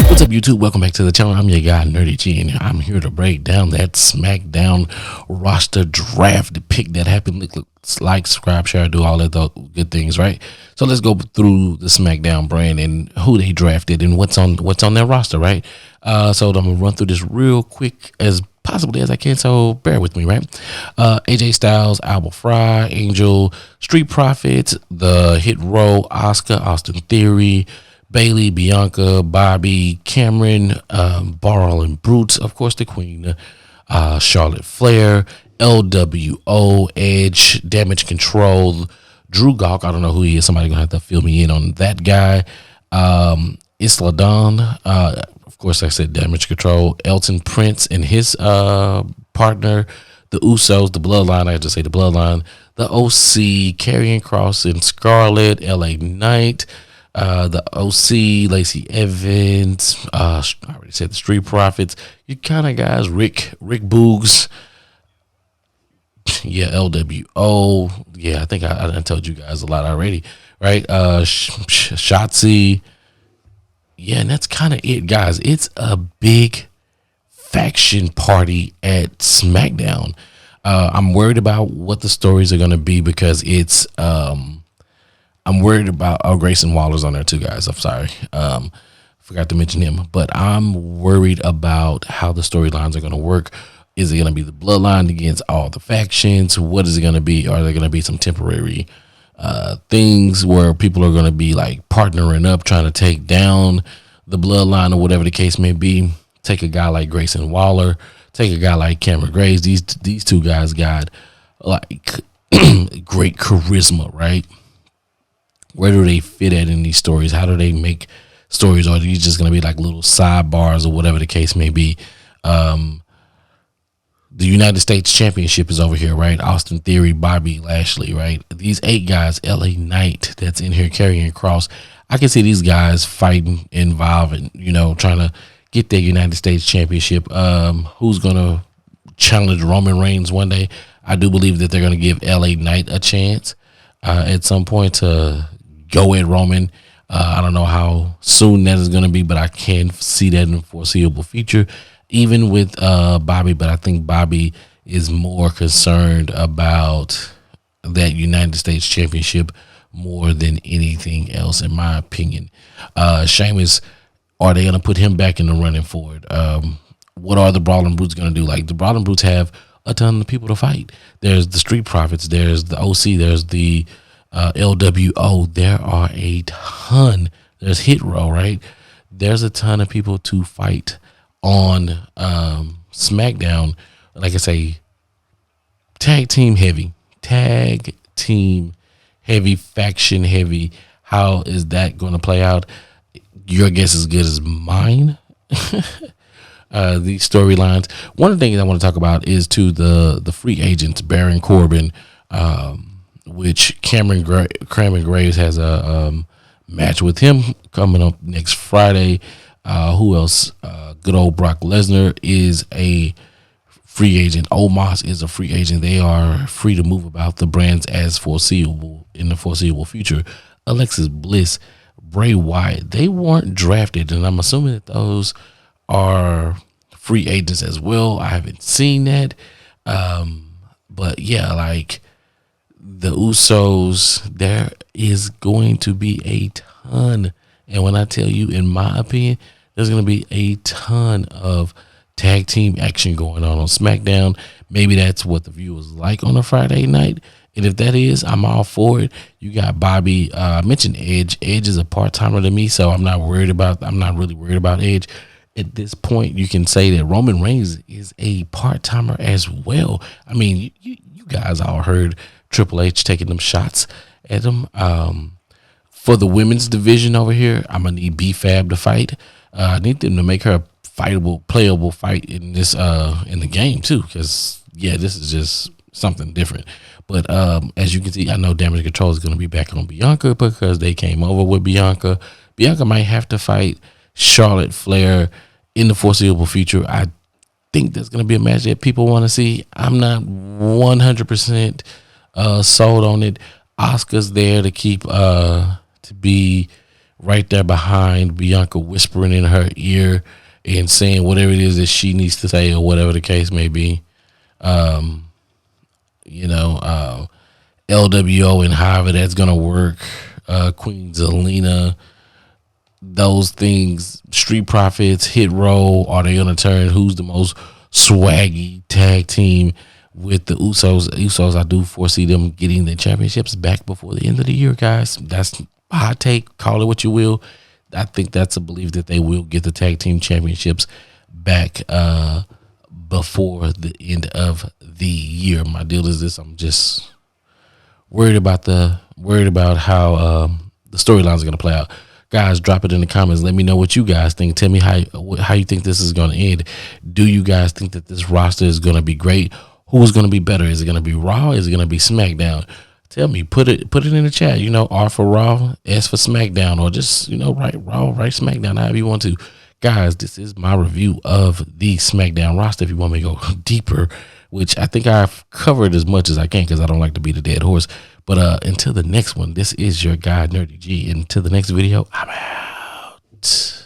What's up, YouTube? Welcome back to the channel. I'm your guy, Nerdy G, and I'm here to break down that Smackdown roster draft, the pick that happened. Like, subscribe, share, do all that good things, right? So let's go through the Smackdown brand and who they drafted and what's on their roster, right? So I'm gonna run through this real quick as possibly as I can. So bear with me, right? AJ Styles, Alba Fry, Angel, Street Profits, the Hit Row, Oscar, Austin Theory, Bailey, Bianca, Bobby, Cameron, Barl and Brutes, of course, the Queen, Charlotte Flair, LWO, Edge, Damage Control, Drew Gawk. I don't know who he is. Somebody gonna have to fill me in on that guy. Isla Dawn, of course, I said Damage Control, Elton Prince and his partner, the Usos, the Bloodline. I just say the Bloodline, the OC, Karrion Kross and Scarlett, LA Knight. The OC, Lacey Evans, I already said the Street Profits. You kind of guys, Rick Boogs, yeah, LWO, yeah, I think I told you guys a lot already, right? Shotzi, yeah, and that's kind of it, guys. It's a big faction party at SmackDown. I'm worried about what the stories are going to be because it's I'm worried about Grayson Waller's on there too, guys. I'm sorry. Forgot to mention him. But I'm worried about how the storylines are going to work. Is it going to be the Bloodline against all the factions? What is it going to be? Are there going to be some temporary things where people are going to be like partnering up, trying to take down the Bloodline or whatever the case may be? Take a guy like Grayson Waller. Take a guy like Cameron Graves. These two guys got like great charisma, right? Where do they fit at in these stories? How do they make stories? Or are these just going to be like little sidebars or whatever the case may be? The United States Championship is over here, right? Austin Theory, Bobby Lashley, right? These 8 guys, LA Knight that's in here, Karrion Kross. I can see these guys fighting, involving, trying to get their United States Championship. Who's going to challenge Roman Reigns one day? I do believe that they're going to give LA Knight a chance at some point to go at Roman. I don't know how soon that is going to be, but I can see that in the foreseeable future, even with Bobby. But I think Bobby is more concerned about that United States Championship more than anything else, in my opinion. Sheamus, are they going to put him back in the running for it? What are the Brawling Brutes going to do? Like, the Brawling Brutes have a ton of people to fight. There's the Street Profits. There's the OC. There's the LWO. There are a ton. There's Hit Row, right? There's a ton of people to fight on SmackDown. Like I say, tag team heavy, faction heavy. How is that going to play out? Your guess is good as mine. These storylines. One of the things I want to talk about is to the free agents, Baron Corbin, which Cameron Graves has a match with him coming up next Friday. Who else? Good old Brock Lesnar is a free agent. Omos is a free agent. They are free to move about the brands as foreseeable in the foreseeable future. Alexis Bliss, Bray Wyatt, they weren't drafted, and I'm assuming that those are free agents as well. I haven't seen that. But yeah, like the Usos, there is going to be a ton. And when I tell you, in my opinion, there's going to be a ton of tag team action going on SmackDown. Maybe that's what the viewers like on a Friday night. And if that is, I'm all for it. You got Bobby. I mentioned Edge. Edge is a part-timer to me, so I'm not really worried about Edge. At this point, you can say that Roman Reigns is a part-timer as well. I mean, you guys all heard Triple H taking them shots at him. For the women's division over here, I'm going to need B-Fab to fight. I need them to make her a fightable, playable fight in this in the game, too, because, yeah, this is just something different. But as you can see, I know Damage Control is going to be back on Bianca because they came over with Bianca. Bianca might have to fight Charlotte Flair in the foreseeable future. I think that's going to be a match that people want to see. I'm not 100% sold on it. Asuka's there to keep to be right there behind Bianca, whispering in her ear and saying whatever it is that she needs to say, or whatever the case may be. LWO and however that's gonna work. Queen Zelina, those things. Street Profits, Hit Row, are they gonna turn? Who's the most swaggy tag team with the Usos? I do foresee them getting the championships back before the end of the year, guys. That's a hot take. Call it what you will. I think that's a belief that they will get the tag team championships back before the end of the year. My deal is this: I'm just worried about how the storylines are going to play out. Guys, drop it in the comments. Let me know what you guys think. Tell me how you think this is going to end. Do you guys think that this roster is going to be great? Who is going to be better? Is it going to be Raw? Is it going to be SmackDown? Tell me. Put it in the chat. R for Raw, S for SmackDown, or just write Raw, write SmackDown, however you want to. Guys, this is my review of the SmackDown roster. If you want me to go deeper, which I think I've covered as much as I can because I don't like to beat a dead horse. But until the next one, this is your guy, Nerdy G. Until the next video, I'm out.